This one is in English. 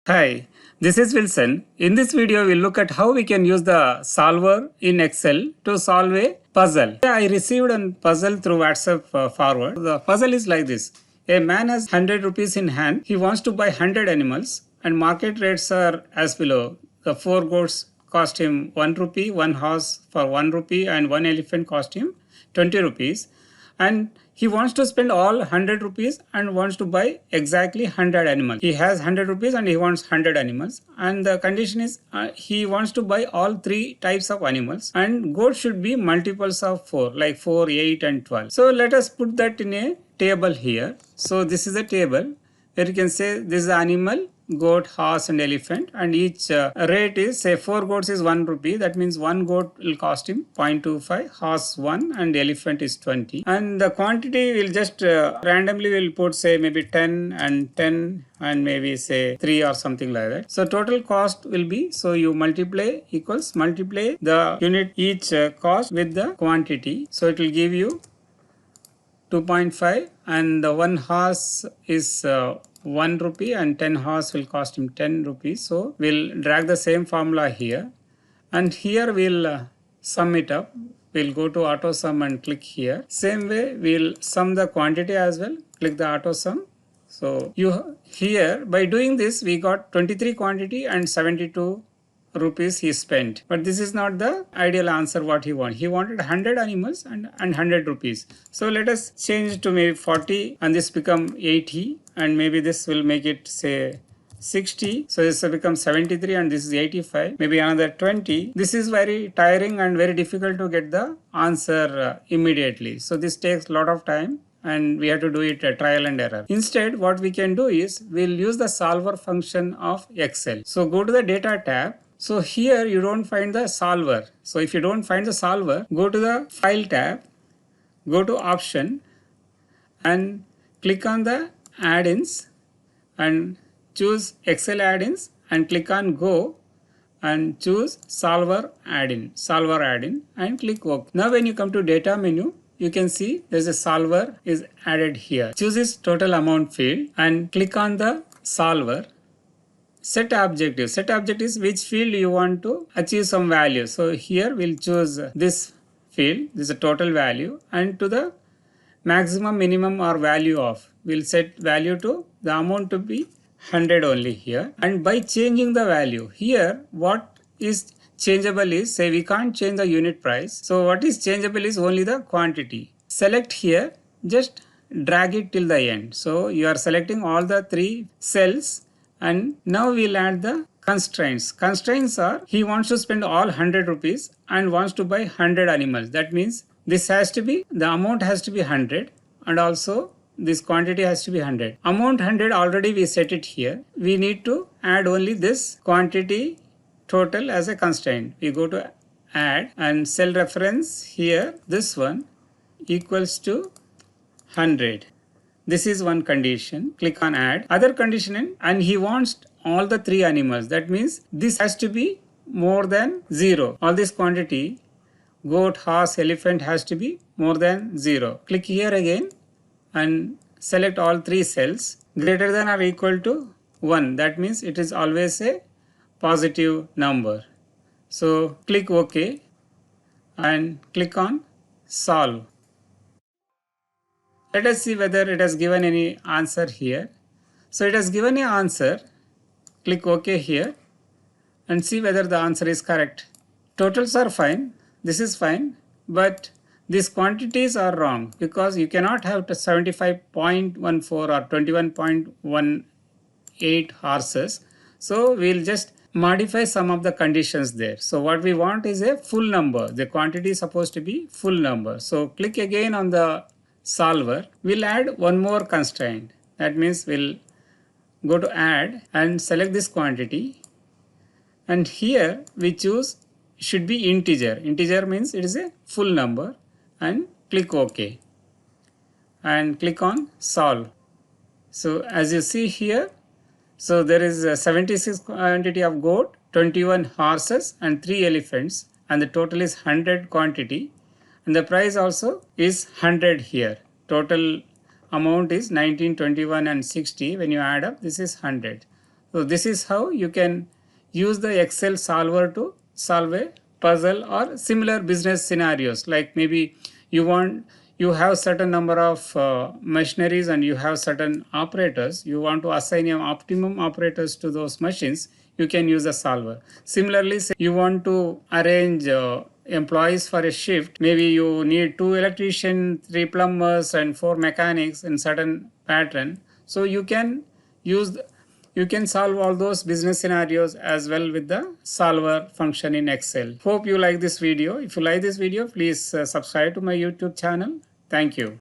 Hi, this is Wilson. In this video, we'll look at how we can use the solver in Excel to solve a puzzle. I received a puzzle through WhatsApp forward. The puzzle is like this. A man has 100 rupees in hand. He wants to buy 100 animals and market rates are as below. The 4 goats cost him 1 rupee, 1 horse for 1 rupee and 1 elephant cost him 20 rupees. And he wants to spend all 100 rupees and wants to buy exactly 100 animals. He has 100 rupees and he wants 100 animals, and the condition is he wants to buy all 3 types of animals, and goat should be multiples of 4 like 4, 8 and 12. So let us put that in a table here. So this is a table where you can say this is the animal, goat, horse and elephant, and each rate is, say 4 goats is 1 rupee. That means 1 goat will cost him 0.25, horse 1 and elephant is 20. And the quantity will just randomly will put, say maybe 10 and 10 and maybe say 3 or something like that. So total cost will be, so you multiply the unit each cost with the quantity. So it will give you 2.5, and the 1 horse is 1 rupee and 10 horse will cost him 10 rupees. So we'll drag the same formula here, and here we'll sum it up. We'll go to auto sum and click here. Same way we'll sum the quantity as well. Click the auto sum. So you here, by doing this, we got 23 quantity and 72 rupees he spent. But this is not the ideal answer what he wanted. He wanted 100 animals and 100 rupees. So let us change to maybe 40 and this become 80, and maybe this will make it say 60. So this will become 73 and this is 85. Maybe another 20. This is very tiring and very difficult to get the answer immediately. So this takes a lot of time and we have to do it trial and error. Instead, what we can do is we'll use the solver function of Excel. So go to the data tab. So here you don't find the solver. So if you don't find the solver, go to the file tab, go to option and click on the add-ins and choose Excel add-ins and click on go and choose solver add-in and click OK. Now when you come to data menu, you can see there's a solver is added here. Choose this total amount field and click on the solver. Set objective. Set objective is which field you want to achieve some value. So here we'll choose this field. This is a total value, and to the maximum, minimum or value of, we'll set value to the amount to be 100 only here. And by changing the value here, what is changeable is, say we can't change the unit price. So what is changeable is only the quantity. Select here, just drag it till the end. So you are selecting all the 3 cells. And now we'll add the constraints. Constraints are, he wants to spend all 100 rupees and wants to buy 100 animals. That means this has to be, the amount has to be 100 and also this quantity has to be 100. Amount 100 already we set it here. We need to add only this quantity total as a constraint. We go to add and cell reference here, this one equals to 100. This is one condition. Click on add. Other condition, and he wants all the 3 animals. That means this has to be more than 0. All this quantity, goat, horse, elephant has to be more than 0. Click here again and select all 3 cells greater than or equal to 1. That means it is always a positive number. So click OK and click on solve. Let us see whether it has given any answer here. So it has given an answer. Click OK here and see whether the answer is correct. Totals are fine. This is fine. But these quantities are wrong because you cannot have 75.14 or 21.18 horses. So we'll just modify some of the conditions there. So what we want is a full number. The quantity is supposed to be full number. So click again on the solver. We'll add one more constraint. That means we'll go to add and select this quantity, and here we choose should be integer. Integer means it is a full number, and click OK and click on solve. So as you see here, so there is a 76 quantity of goat, 21 horses and 3 elephants, and the total is 100 quantity. And the price also is 100 here. Total amount is 19, 21 and 60. When you add up, this is 100. So this is how you can use the Excel solver to solve a puzzle or similar business scenarios. Like maybe you have certain number of machineries and you have certain operators. You want to assign your optimum operators to those machines. You can use a solver. Similarly, say you want to arrange employees for a shift. Maybe you need 2 electricians, 3 plumbers, and 4 mechanics in certain pattern. So you can use you can solve all those business scenarios as well with the solver function in Excel. Hope you like this video. If you like this video, please subscribe to my YouTube channel. Thank you.